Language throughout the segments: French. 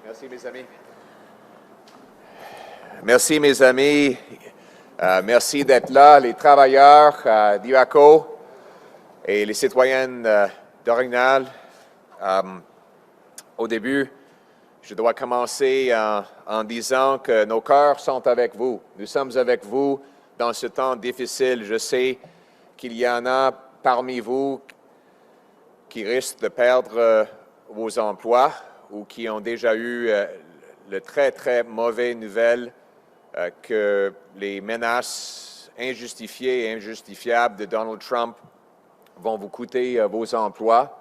Merci, mes amis. Merci, mes amis. Merci d'être là, les travailleurs d'IACO et les citoyennes d'Orignal. Au début, je dois commencer en disant que nos cœurs sont avec vous. Nous sommes avec vous dans ce temps difficile. Je sais qu'il y en a parmi vous qui risquent de perdre vos emplois ou qui ont déjà eu le très, très mauvais nouvelle que les menaces injustifiées et injustifiables de Donald Trump vont vous coûter vos emplois.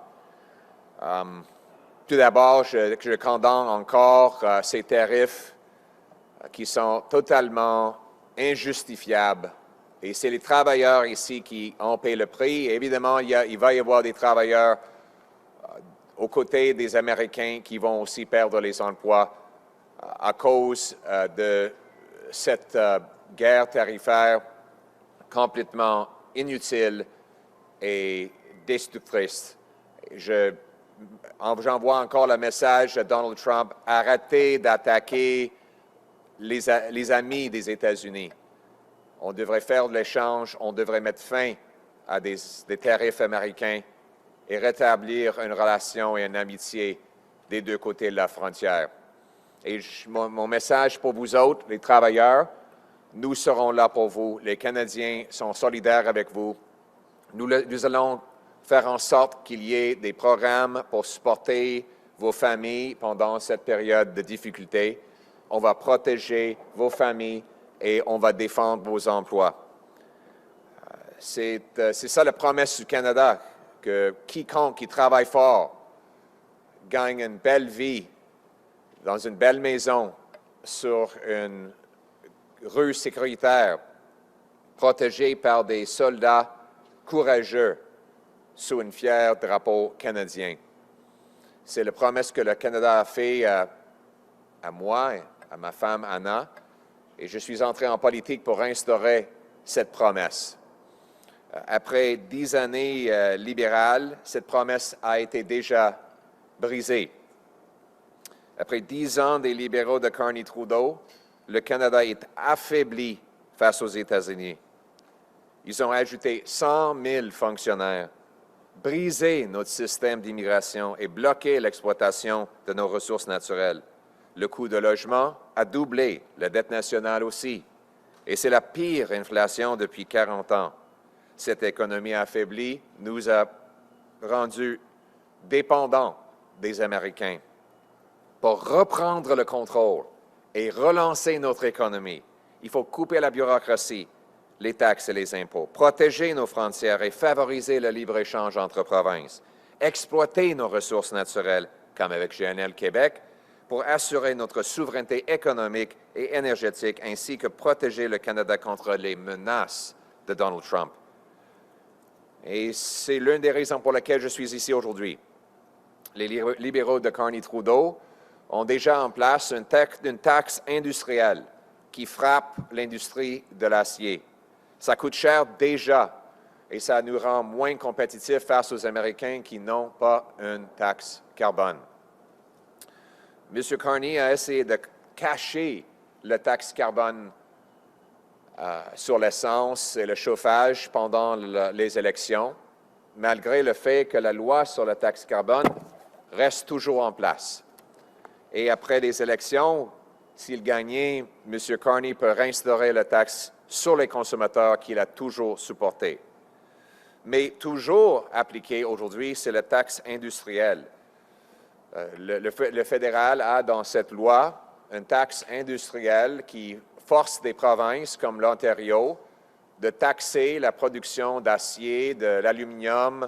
Tout d'abord, je condamne encore ces tarifs qui sont totalement injustifiables. Et c'est les travailleurs ici qui ont payé le prix. Et évidemment, il va y avoir des travailleurs aux côtés des Américains qui vont aussi perdre les emplois à cause de cette guerre tarifaire complètement inutile et destructrice. J'envoie encore le message à Donald Trump, arrêtez d'attaquer les amis des États-Unis. On devrait faire de l'échange, on devrait mettre fin à des tarifs américains et rétablir une relation et une amitié des deux côtés de la frontière. Et mon message pour vous autres, les travailleurs, nous serons là pour vous. Les Canadiens sont solidaires avec vous. Nous allons faire en sorte qu'il y ait des programmes pour supporter vos familles pendant cette période de difficulté. On va protéger vos familles et on va défendre vos emplois. C'est ça la promesse du Canada, que quiconque qui travaille fort gagne une belle vie dans une belle maison sur une rue sécuritaire, protégée par des soldats courageux sous un fier drapeau canadien. C'est la promesse que le Canada a fait à moi, à ma femme Anna, et je suis entré en politique pour instaurer cette promesse. Après 10 années libérales, cette promesse a été déjà brisée. Après 10 ans des libéraux de Carney Trudeau, le Canada est affaibli face aux États-Unis. Ils ont ajouté 100 000 fonctionnaires, brisé notre système d'immigration et bloqué l'exploitation de nos ressources naturelles. Le coût de logement a doublé, la dette nationale aussi. Et c'est la pire inflation depuis 40 ans. Cette économie affaiblie nous a rendus dépendants des Américains. Pour reprendre le contrôle et relancer notre économie, il faut couper la bureaucratie, les taxes et les impôts, protéger nos frontières et favoriser le libre-échange entre provinces, exploiter nos ressources naturelles, comme avec GNL Québec, pour assurer notre souveraineté économique et énergétique, ainsi que protéger le Canada contre les menaces de Donald Trump. Et c'est l'une des raisons pour lesquelles je suis ici aujourd'hui. Les libéraux de Carney Trudeau ont déjà en place une taxe industrielle qui frappe l'industrie de l'acier. Ça coûte cher déjà et ça nous rend moins compétitifs face aux Américains qui n'ont pas une taxe carbone. M. Carney a essayé de cacher la taxe carbone sur l'essence et le chauffage pendant les élections, malgré le fait que la loi sur la taxe carbone reste toujours en place. Et après les élections, s'il gagnait, M. Carney peut réinstaurer la taxe sur les consommateurs qu'il a toujours supportée. Mais toujours appliquée aujourd'hui, c'est la taxe industrielle. Le fédéral a dans cette loi une taxe industrielle qui force des provinces comme l'Ontario de taxer la production d'acier, de l'aluminium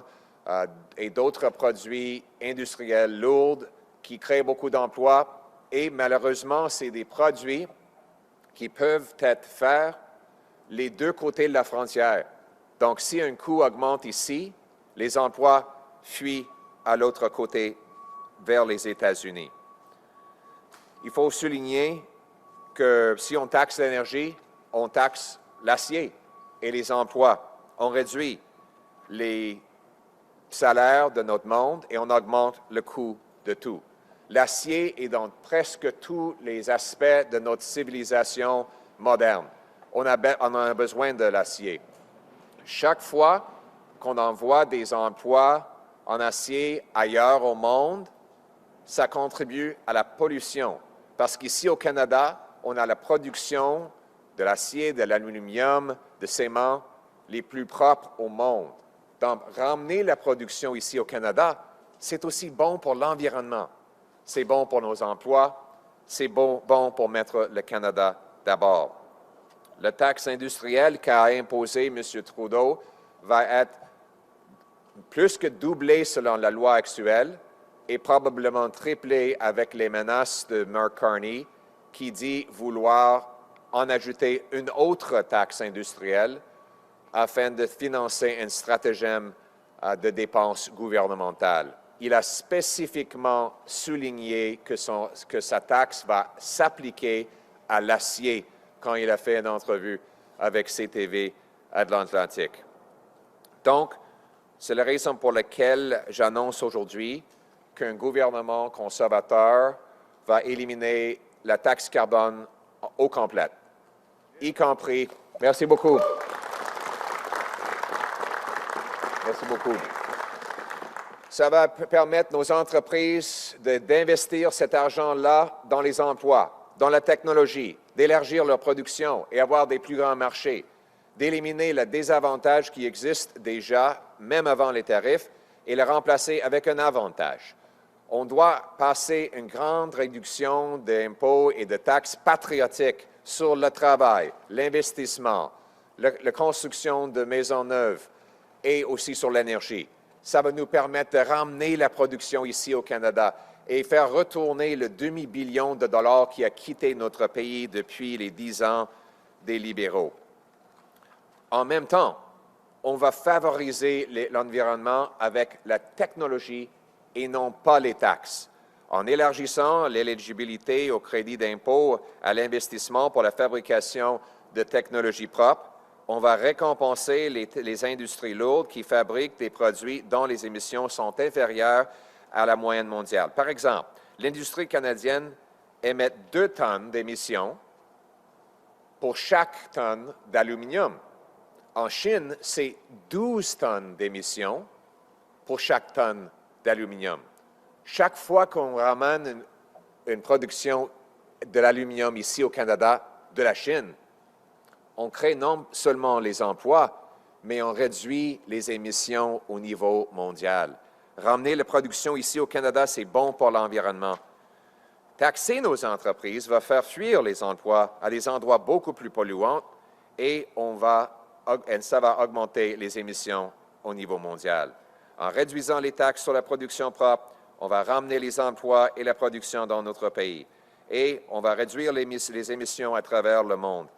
et d'autres produits industriels lourds qui créent beaucoup d'emplois. Et malheureusement, c'est des produits qui peuvent être faits les deux côtés de la frontière. Donc, si un coût augmente ici, les emplois fuient à l'autre côté vers les États-Unis. Il faut souligner que si on taxe l'énergie, on taxe l'acier et les emplois. On réduit les salaires de notre monde et on augmente le coût de tout. L'acier est dans presque tous les aspects de notre civilisation moderne. On a besoin de l'acier. Chaque fois qu'on envoie des emplois en acier ailleurs au monde, ça contribue à la pollution. Parce qu'ici au Canada, on a la production de l'acier, de l'aluminium, de ciment les plus propres au monde. Donc, ramener la production ici au Canada, c'est aussi bon pour l'environnement. C'est bon pour nos emplois, c'est bon pour mettre le Canada d'abord. La taxe industrielle qu'a imposée M. Trudeau va être plus que doublée selon la loi actuelle et probablement triplée avec les menaces de Mark Carney qui dit vouloir en ajouter une autre taxe industrielle afin de financer un stratagème de dépenses gouvernementales. Il a spécifiquement souligné que sa taxe va s'appliquer à l'acier quand il a fait une entrevue avec CTV Atlantique. Donc, c'est la raison pour laquelle j'annonce aujourd'hui qu'un gouvernement conservateur va éliminer la taxe carbone au complet, y compris. Merci beaucoup. Merci beaucoup. Ça va permettre nos entreprises d'investir cet argent-là dans les emplois, dans la technologie, d'élargir leur production et avoir des plus grands marchés, d'éliminer le désavantage qui existe déjà, même avant les tarifs, et le remplacer avec un avantage. On doit passer une grande réduction d'impôts et de taxes patriotiques sur le travail, l'investissement, la construction de maisons neuves et aussi sur l'énergie. Ça va nous permettre de ramener la production ici au Canada et faire retourner le demi-billion de dollars qui a quitté notre pays depuis les 10 ans des libéraux. En même temps, on va favoriser l'environnement avec la technologie et non pas les taxes. En élargissant l'éligibilité au crédit d'impôt à l'investissement pour la fabrication de technologies propres, on va récompenser les industries lourdes qui fabriquent des produits dont les émissions sont inférieures à la moyenne mondiale. Par exemple, l'industrie canadienne émet 2 tonnes d'émissions pour chaque tonne d'aluminium. En Chine, c'est 12 tonnes d'émissions pour chaque tonne d'aluminium. Chaque fois qu'on ramène une production de l'aluminium ici au Canada de la Chine, on crée non seulement les emplois, mais on réduit les émissions au niveau mondial. Ramener la production ici au Canada, c'est bon pour l'environnement. Taxer nos entreprises va faire fuir les emplois à des endroits beaucoup plus polluants et ça va augmenter les émissions au niveau mondial. En réduisant les taxes sur la production propre, on va ramener les emplois et la production dans notre pays. Et on va réduire les émissions à travers le monde.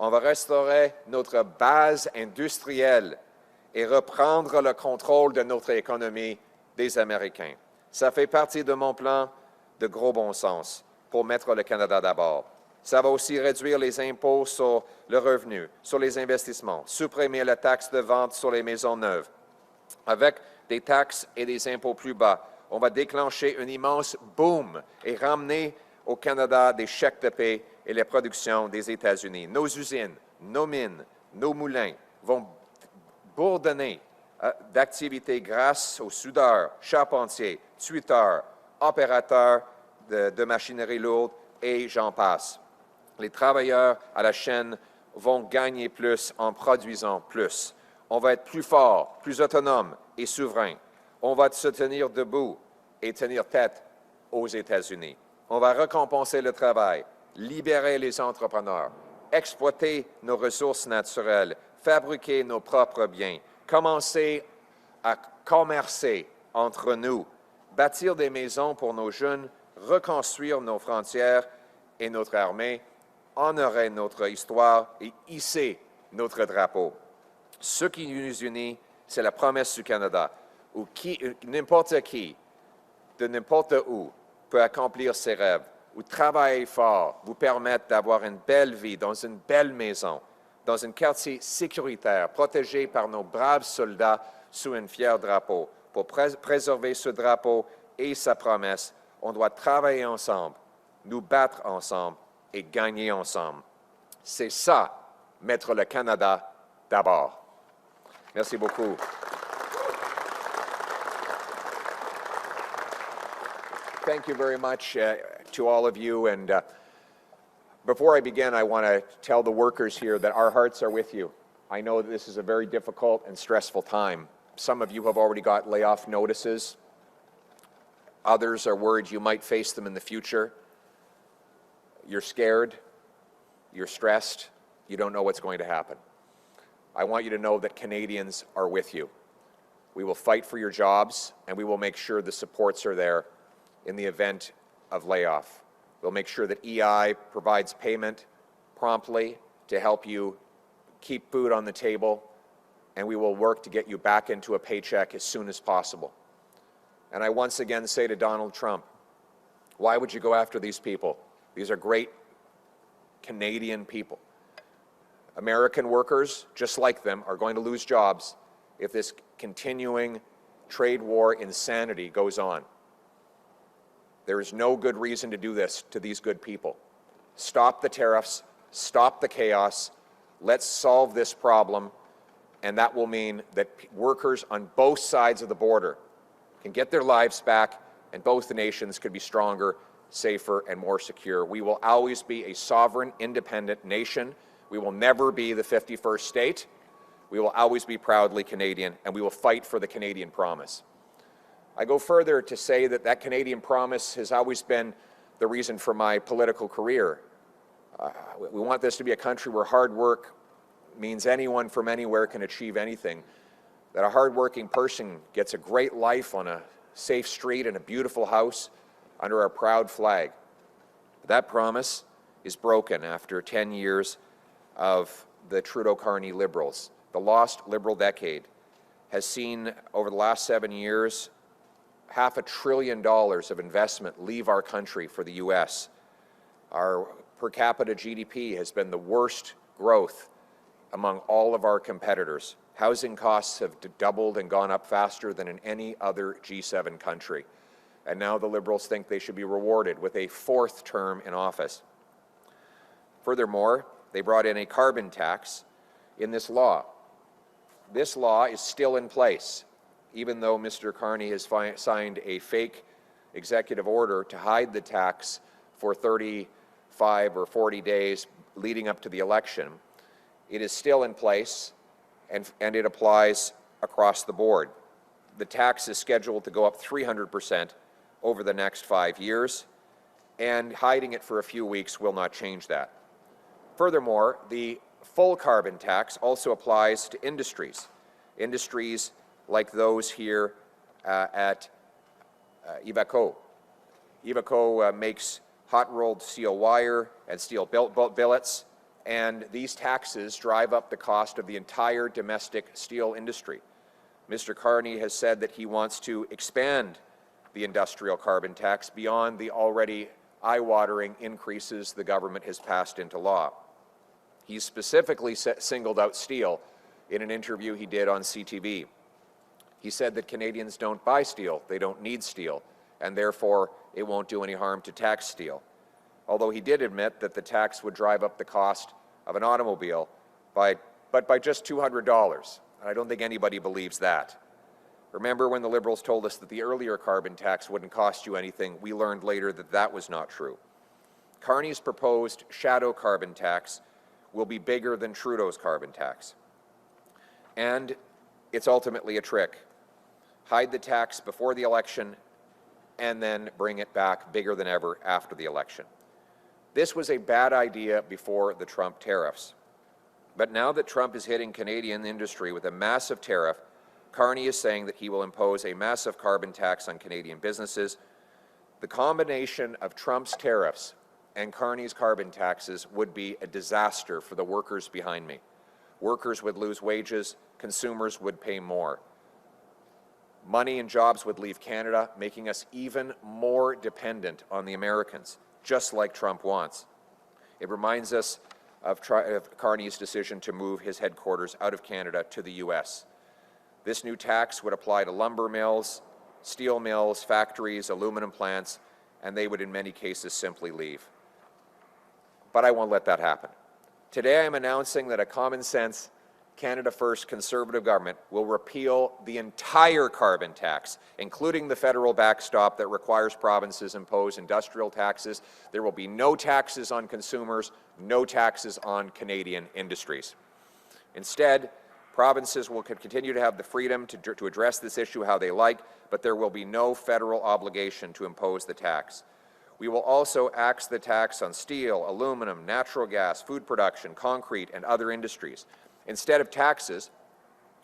On va restaurer notre base industrielle et reprendre le contrôle de notre économie des Américains. Ça fait partie de mon plan de gros bon sens pour mettre le Canada d'abord. Ça va aussi réduire les impôts sur le revenu, sur les investissements, supprimer la taxe de vente sur les maisons neuves. Avec des taxes et des impôts plus bas, on va déclencher un immense boom et ramener au Canada des chèques de paie et la production des États-Unis. Nos usines, nos mines, nos moulins vont bourdonner d'activités grâce aux soudeurs, charpentiers, tuiteurs, opérateurs de machinerie lourde et j'en passe. Les travailleurs à la chaîne vont gagner plus en produisant plus. On va être plus fort, plus autonome et souverain. On va se tenir debout et tenir tête aux États-Unis. On va récompenser le travail, libérer les entrepreneurs, exploiter nos ressources naturelles, fabriquer nos propres biens, commencer à commercer entre nous, bâtir des maisons pour nos jeunes, reconstruire nos frontières et notre armée, honorer notre histoire et hisser notre drapeau. Ce qui nous unit, c'est la promesse du Canada, où n'importe qui, de n'importe où, peut accomplir ses rêves, où travailler fort vous permettre d'avoir une belle vie dans une belle maison, dans un quartier sécuritaire, protégé par nos braves soldats sous un fier drapeau. Pour préserver ce drapeau et sa promesse, On doit travailler ensemble, nous battre ensemble et gagner ensemble. C'est ça, mettre le Canada d'abord. Merci beaucoup. Thank you very much to all of you. And before I begin, I want to tell the workers here that our hearts are with you. I know that this is a very difficult and stressful time. Some of you have already got layoff notices. Others are worried you might face them in the future. You're scared. You're stressed. You don't know what's going to happen. I want you to know that Canadians are with you. We will fight for your jobs, and we will make sure the supports are there in the event of layoff. We'll make sure that EI provides payment promptly to help you keep food on the table, and we will work to get you back into a paycheck as soon as possible. And I once again say to Donald Trump, why would you go after these people? These are great Canadian people. American workers, just like them, are going to lose jobs if this continuing trade war insanity goes on. There is no good reason to do this to these good people. Stop the tariffs, stop the chaos, let's solve this problem, and that will mean that workers on both sides of the border can get their lives back, and both the nations could be stronger, safer, and more secure. We will always be a sovereign, independent nation. We will never be the 51st state. We will always be proudly Canadian, and we will fight for the Canadian promise. I go further to say that that Canadian promise has always been the reason for my political career. We want this to be a country where hard work means anyone from anywhere can achieve anything, that a hardworking person gets a great life on a safe street and a beautiful house under our proud flag. That promise is broken after 10 years of the Trudeau-Carney Liberals. The lost Liberal decade has seen, over the last 7 years, $500 billion of investment leave our country for the U.S. Our per capita GDP has been the worst growth among all of our competitors. Housing costs have doubled and gone up faster than in any other G7 country. And now the Liberals think they should be rewarded with a 4th term in office. Furthermore, they brought in a carbon tax in this law. This law is still in place, even though Mr. Carney has signed a fake executive order to hide the tax for 35 or 40 days leading up to the election. It is still in place, and it applies across the board. The tax is scheduled to go up 300% over the next 5 years, and hiding it for a few weeks will not change that. Furthermore, the full carbon tax also applies to industries. Industries like those here at Iveco. Iveco makes hot-rolled steel wire and steel billets, and these taxes drive up the cost of the entire domestic steel industry. Mr. Carney has said that he wants to expand the industrial carbon tax beyond the already eye-watering increases the government has passed into law. He specifically singled out steel in an interview he did on CTV. He said that Canadians don't buy steel, they don't need steel, and therefore it won't do any harm to tax steel. Although he did admit that the tax would drive up the cost of an automobile by just $200. I don't think anybody believes that. Remember when the Liberals told us that the earlier carbon tax wouldn't cost you anything? We learned later that that was not true. Carney's proposed shadow carbon tax will be bigger than Trudeau's carbon tax. And it's ultimately a trick. Hide the tax before the election and then bring it back bigger than ever after the election. This was a bad idea before the Trump tariffs. But now that Trump is hitting Canadian industry with a massive tariff, Carney is saying that he will impose a massive carbon tax on Canadian businesses. The combination of Trump's tariffs and Carney's carbon taxes would be a disaster for the workers behind me. Workers would lose wages, consumers would pay more. Money and jobs would leave Canada, making us even more dependent on the Americans, just like Trump wants. It reminds us of Carney's decision to move his headquarters out of Canada to the U.S. This new tax would apply to lumber mills, steel mills, factories, aluminum plants, and they would in many cases simply leave. But I won't let that happen. Today I'm announcing that a common sense, Canada First Conservative government will repeal the entire carbon tax, including the federal backstop that requires provinces impose industrial taxes. There will be no taxes on consumers, no taxes on Canadian industries. Instead, provinces will continue to have the freedom to address this issue how they like, but there will be no federal obligation to impose the tax. We will also axe the tax on steel, aluminum, natural gas, food production, concrete, and other industries. Instead of taxes,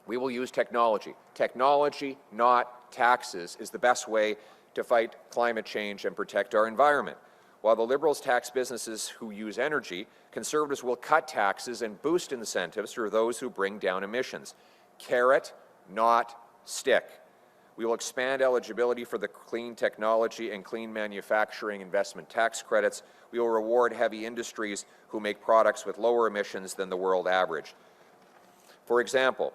we will use technology. Technology, not taxes, is the best way to fight climate change and protect our environment. While the Liberals tax businesses who use energy, Conservatives will cut taxes and boost incentives for those who bring down emissions. Carrot, not stick. We will expand eligibility for the clean technology and clean manufacturing investment tax credits. We will reward heavy industries who make products with lower emissions than the world average. For example,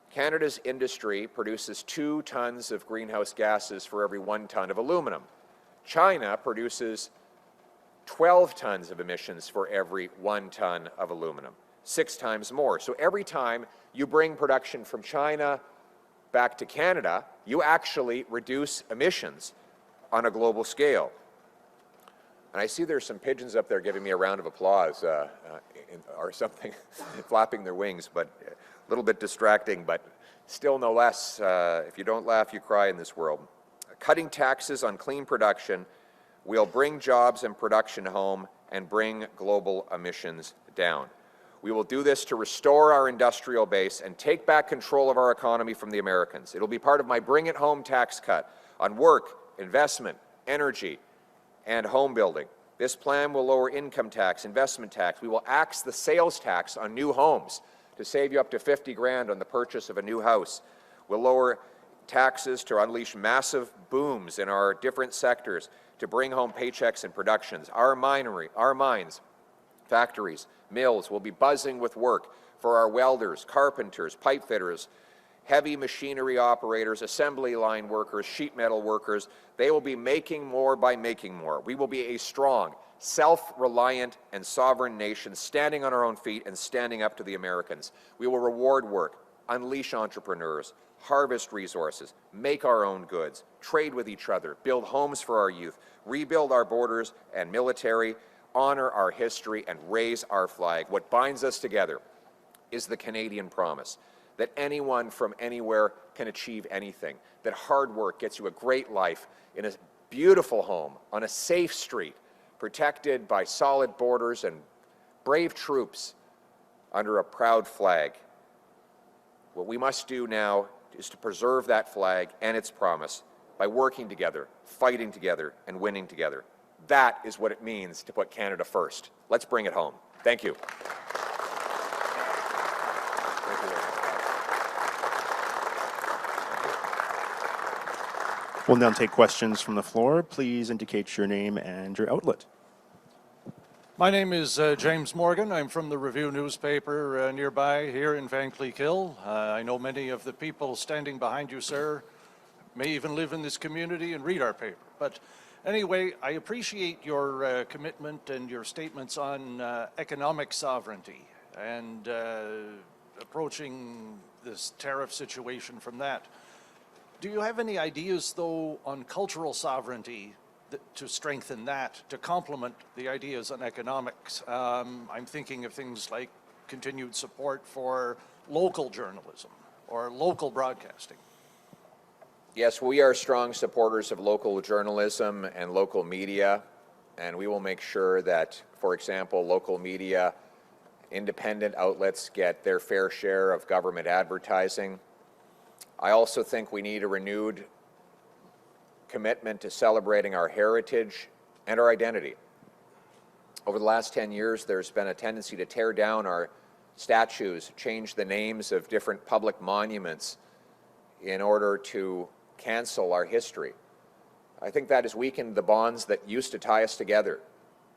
Canada's industry produces 2 tons of greenhouse gases for every 1 ton of aluminum. China produces 12 tons of emissions for every 1 ton of aluminum, 6 times more. So every time you bring production from China back to Canada, you actually reduce emissions on a global scale. And I see there's some pigeons up there giving me a round of applause or something, flapping their wings, but a little bit distracting, but still no less. If you don't laugh, you cry in this world. Cutting taxes on clean production will bring jobs and production home and bring global emissions down. We will do this to restore our industrial base and take back control of our economy from the Americans. It will be part of my Bring It Home tax cut on work, investment, energy, and home building. This plan will lower income tax, investment tax. We will axe the sales tax on new homes to save you up to 50 grand on the purchase of a new house. We'll lower taxes to unleash massive booms in our different sectors to bring home paychecks and productions. Our mines, factories, mills will be buzzing with work for our welders, carpenters, pipe fitters, heavy machinery operators, assembly line workers, sheet metal workers. They will be making more by making more. We will be a strong, self-reliant and sovereign nation standing on our own feet and standing up to the Americans. We will reward work, unleash entrepreneurs, harvest resources, make our own goods, trade with each other, build homes for our youth, rebuild our borders and military, honor our history, and raise our flag. What binds us together is the Canadian promise that anyone from anywhere can achieve anything, that hard work gets you a great life in a beautiful home, on a safe street, protected by solid borders and brave troops under a proud flag. What we must do now is to preserve that flag and its promise by working together, fighting together, and winning together. That is what it means to put Canada first. Let's bring it home. Thank you. We'll now take questions from the floor. Please indicate your name and your outlet. My name is James Morgan. I'm from the Review newspaper nearby here in Vankleek Hill. I know many of the people standing behind you, sir, may even live in this community and read our paper. But anyway, I appreciate your commitment and your statements on economic sovereignty and approaching this tariff situation from that. Do you have any ideas, though, on cultural sovereignty to strengthen that, to complement the ideas on economics? I'm thinking of things like continued support for local journalism or local broadcasting. Yes, we are strong supporters of local journalism and local media, and we will make sure that, for example, local media, independent outlets get their fair share of government advertising. I also think we need a renewed commitment to celebrating our heritage and our identity. Over the last 10 years, there's been a tendency to tear down our statues, change the names of different public monuments in order to cancel our history. I think that has weakened the bonds that used to tie us together.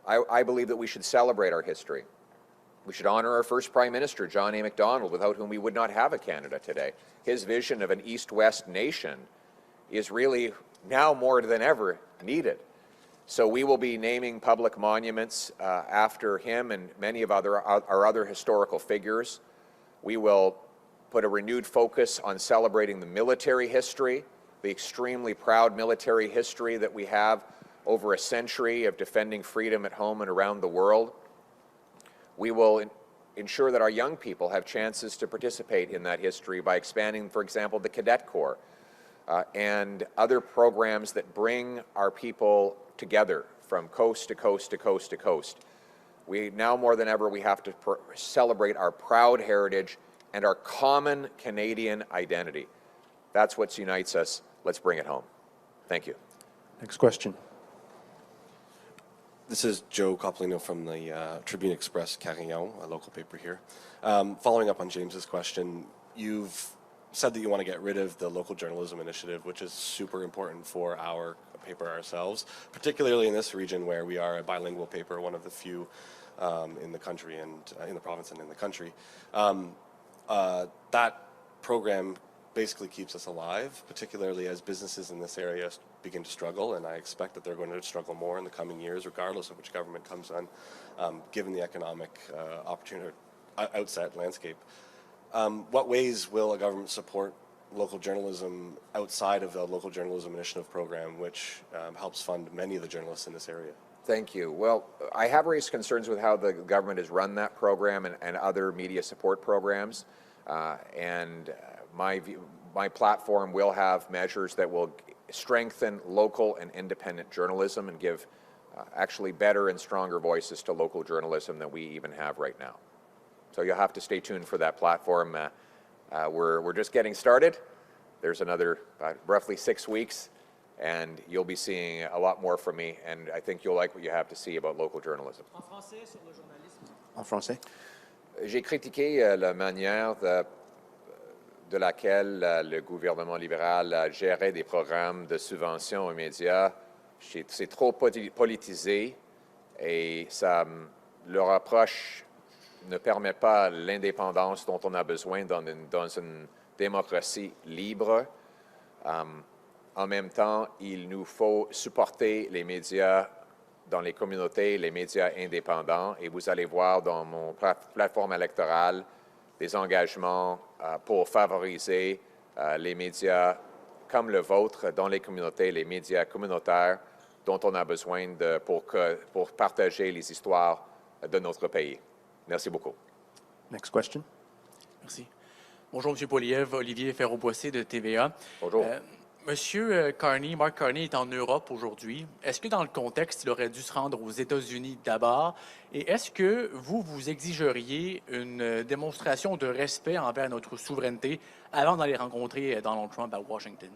I believe that we should celebrate our history. We should honor our first Prime Minister, John A. Macdonald, without whom we would not have a Canada today. His vision of an East-West nation is really now more than ever needed. So we will be naming public monuments after him and many of our other historical figures. We will put a renewed focus on celebrating the military history, the extremely proud military history that we have over a century of defending freedom at home and around the world. We will ensure that our young people have chances to participate in that history by expanding, for example, the Cadet Corps and other programs that bring our people together from coast to coast to coast to coast. We now more than ever, we have to celebrate our proud heritage and our common Canadian identity. That's what unites us. Let's bring it home. Thank you. Next question. This is Joe Coppolino from the Tribune Express Carillon, a local paper here. Following up on James's question, you've said that you want to get rid of the local journalism initiative, which is super important for our paper ourselves, particularly in this region where we are a bilingual paper, one of the few in the country and in the province and in the country. That program basically keeps us alive, particularly as businesses in this area begin to struggle, and I expect that they're going to struggle more in the coming years, regardless of which government comes on, given the economic opportunity outset landscape. What ways will a government support local journalism outside of the local journalism initiative program, which helps fund many of the journalists in this area? Thank you. Well, I have raised concerns with how the government has run that program and other media support programs, and my platform will have measures that will strengthen local and independent journalism and give actually better and stronger voices to local journalism than we even have right now. So you'll have to stay tuned for that platform. We're just getting started. There's another roughly 6 weeks, and you'll be seeing a lot more from me, and I think you'll like what you have to see about local journalism. En français, sur le journalisme. En français. J'ai critiqué la manière de laquelle le gouvernement libéral gérait des programmes de subvention aux médias. C'est trop politisé et leur approche ne permet pas l'indépendance dont on a besoin dans une démocratie libre. En même temps, il nous faut supporter les médias dans les communautés, les médias indépendants, et vous allez voir dans mon plateforme électorale des engagements pour favoriser les médias comme le vôtre dans les communautés, les médias communautaires dont on a besoin pour partager les histoires de notre pays. Merci beaucoup. Next question. Merci. Bonjour, M. Poilièvre, Olivier Ferro-Boissé de TVA. Bonjour. Monsieur Carney, Mark Carney est en Europe aujourd'hui. Est-ce que dans le contexte, il aurait dû se rendre aux États-Unis d'abord? Et est-ce que vous exigeriez une démonstration de respect envers notre souveraineté avant d'aller rencontrer Donald Trump à Washington?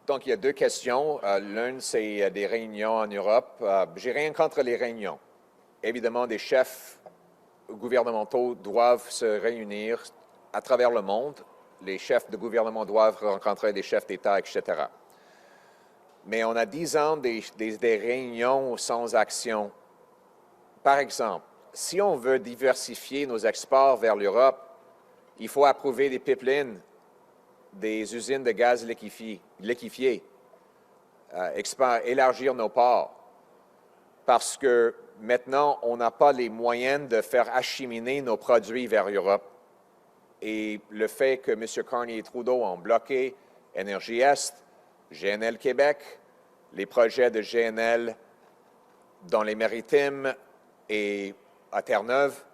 Donc, il y a deux questions. L'une, c'est des réunions en Europe. J'ai rien contre les réunions. Évidemment, des chefs gouvernementaux doivent se réunir à travers le monde. Les chefs de gouvernement doivent rencontrer des chefs d'État, etc. Mais on a 10 ans des réunions sans action. Par exemple, si on veut diversifier nos exports vers l'Europe, il faut approuver des pipelines, des usines de gaz liquéfié, élargir nos ports, parce que maintenant, on n'a pas les moyens de faire acheminer nos produits vers l'Europe. Et le fait que M. Carney et Trudeau ont bloqué Énergie Est, GNL Québec, les projets de GNL dans les Maritimes et à Terre-Neuve,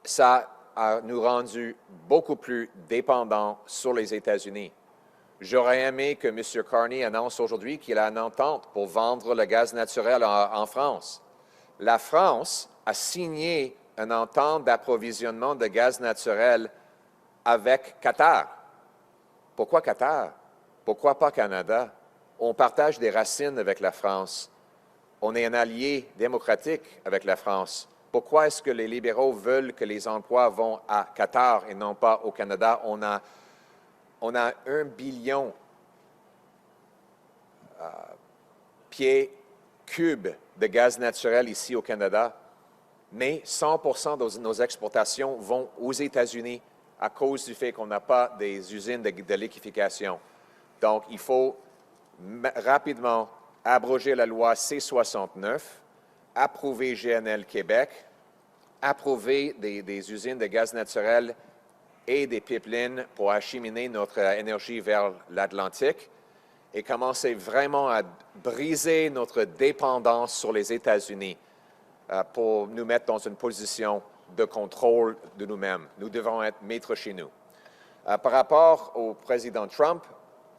ça a nous rendu beaucoup plus dépendants sur les États-Unis. J'aurais aimé que M. Carney annonce aujourd'hui qu'il a une entente pour vendre le gaz naturel en France. La France a signé une entente d'approvisionnement de gaz naturel avec Qatar. Pourquoi Qatar? Pourquoi pas Canada? On partage des racines avec la France. On est un allié démocratique avec la France. Pourquoi est-ce que les libéraux veulent que les emplois vont à Qatar et non pas au Canada? On a 1 billion pieds cubes de gaz naturel ici au Canada, mais 100% de nos exportations vont aux États-Unis à cause du fait qu'on n'a pas des usines de liquéfaction. Donc, il faut rapidement abroger la loi C-69, approuver GNL Québec, approuver des usines de gaz naturel et des pipelines pour acheminer notre énergie vers l'Atlantique et commencer vraiment à briser notre dépendance sur les États-Unis pour nous mettre dans une position de contrôle de nous-mêmes. Nous devons être maîtres chez nous. Par rapport au président Trump,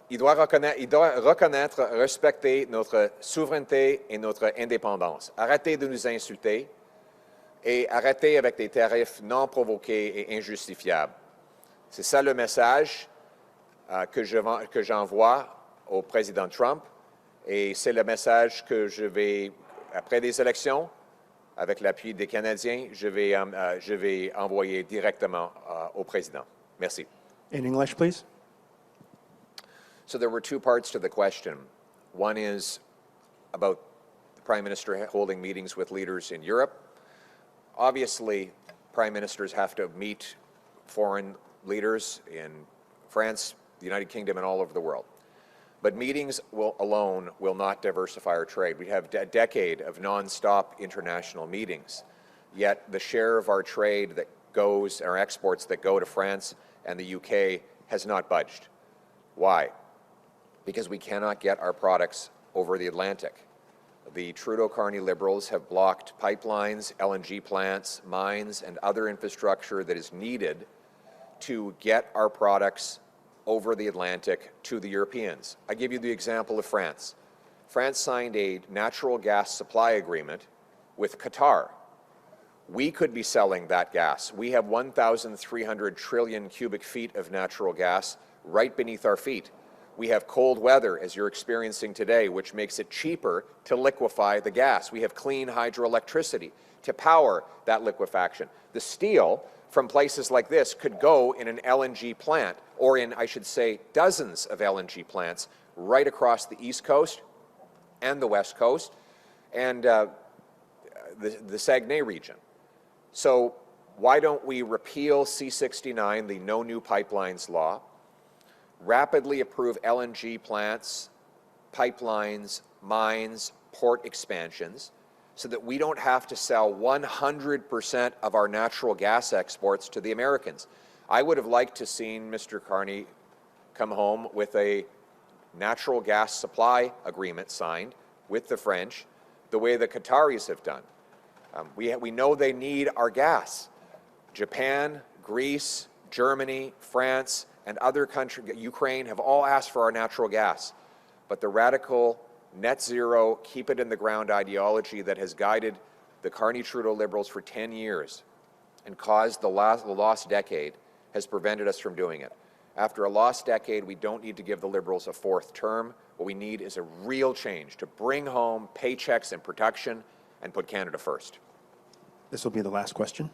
il doit reconnaître, respecter notre souveraineté et notre indépendance. Arrêtez de nous insulter et arrêtez avec des tarifs non provoqués et injustifiables. C'est ça le message que j'envoie au président Trump et c'est le message que je vais, après les élections, avec l'appui des Canadiens, je vais envoyer directement au président. Merci. In English, please. So there were two parts to the question. One is about the Prime Minister holding meetings with leaders in Europe. Obviously, Prime Ministers have to meet foreign leaders in France, the United Kingdom, and all over the world. But meetings alone will not diversify our trade. We have a decade of nonstop international meetings, yet the share of our trade that goes, our exports that go to France and the UK has not budged. Why? Because we cannot get our products over the Atlantic. The Trudeau-Carney Liberals have blocked pipelines, LNG plants, mines, and other infrastructure that is needed to get our products over the Atlantic to the Europeans. I give you the example of France. France signed a natural gas supply agreement with Qatar. We could be selling that gas. We have 1,300 trillion cubic feet of natural gas right beneath our feet. We have cold weather, as you're experiencing today, which makes it cheaper to liquefy the gas. We have clean hydroelectricity to power that liquefaction. The steel from places like this could go in an LNG plant, or in, I should say, dozens of LNG plants right across the East Coast and the West Coast and the Saguenay region. So why don't we repeal C-69, the No New Pipelines law, rapidly approve LNG plants, pipelines, mines, port expansions, so that we don't have to sell 100% of our natural gas exports to the Americans. I would have liked to seen Mr. Carney come home with a natural gas supply agreement signed with the French, the way the Qataris have done. We know they need our gas. Japan, Greece, Germany, France, and other countries, Ukraine, have all asked for our natural gas. But the radical net zero, keep it in the ground ideology that has guided the Carney-Trudeau Liberals for 10 years and caused the lost decade has prevented us from doing it. After a lost decade, we don't need to give the Liberals a fourth term. What we need is a real change to bring home paychecks and protection and put Canada first. This will be the last question.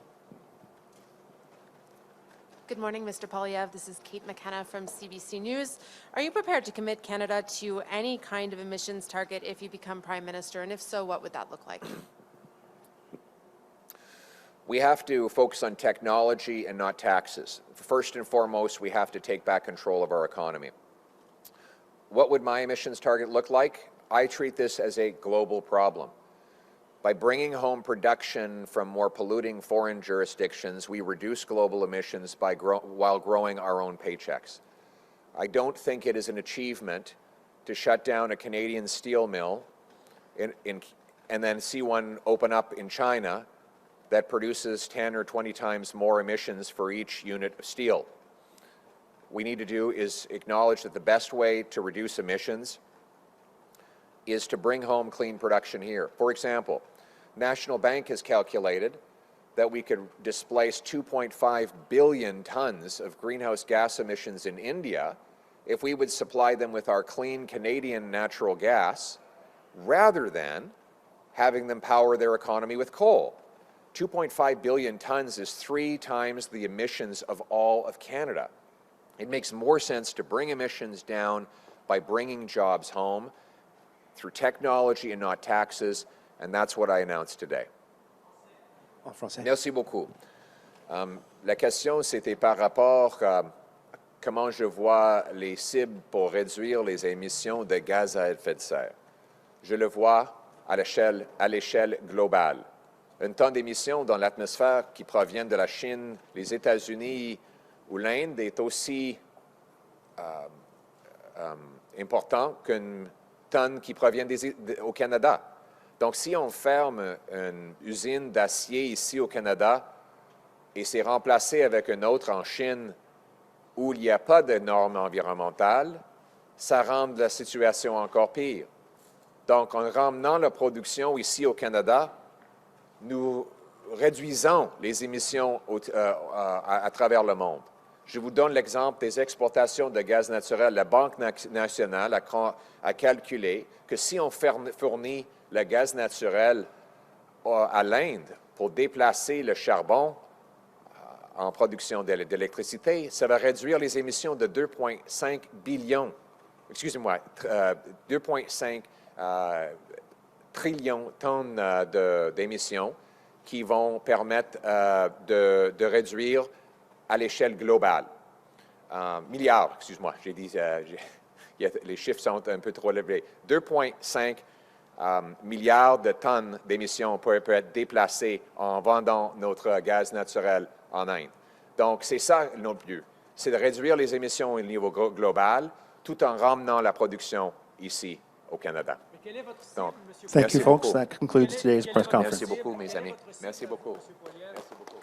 Good morning, Mr. Poilièvre. This is Kate McKenna from CBC News. Are you prepared to commit Canada to any kind of emissions target if you become Prime Minister? And if so, what would that look like? We have to focus on technology and not taxes. First and foremost, we have to take back control of our economy. What would my emissions target look like? I treat this as a global problem. By bringing home production from more polluting foreign jurisdictions, we reduce global emissions while growing our own paychecks. I don't think it is an achievement to shut down a Canadian steel mill and then see one open up in China that produces 10 or 20 times more emissions for each unit of steel. What we need to do is acknowledge that the best way to reduce emissions is to bring home clean production here. For example, National Bank has calculated that we could displace 2.5 billion tons of greenhouse gas emissions in India if we would supply them with our clean Canadian natural gas rather than having them power their economy with coal. 2.5 billion tons is 3 times the emissions of all of Canada. It makes more sense to bring emissions down by bringing jobs home through technology and not taxes. And that's what I announced today. En français. Merci beaucoup. La question, c'était par rapport à comment je vois les cibles pour réduire les émissions de gaz à effet de serre. je le vois à l'échelle globale. Une tonne d'émissions dans l'atmosphère qui proviennent de la Chine, les États-Unis ou l'Inde est aussi important qu'une tonne qui provient au Canada. Donc, si on ferme une usine d'acier ici au Canada et c'est remplacé avec une autre en Chine où il n'y a pas de normes environnementales, ça rend la situation encore pire. Donc, en ramenant la production ici au Canada, nous réduisons les émissions à travers le monde. Je vous donne l'exemple des exportations de gaz naturel. La Banque nationale a calculé que si on fournit le gaz naturel à l'Inde pour déplacer le charbon en production d'électricité, ça va réduire les émissions de 2,5 billions, excusez-moi, 2,5 trillions de tonnes d'émissions qui vont permettre de réduire à l'échelle globale. Milliards, excuse-moi, j'ai dit, les chiffres sont un peu trop élevés. 2,5 milliards de tonnes d'émissions peuvent être déplacées en vendant notre gaz naturel en Inde. Donc, c'est ça notre but, c'est de réduire les émissions au niveau global tout en ramenant la production ici au Canada. Donc, Thank you, folks. That concludes today's press conference. merci beaucoup, mes amis. Merci beaucoup. Merci beaucoup.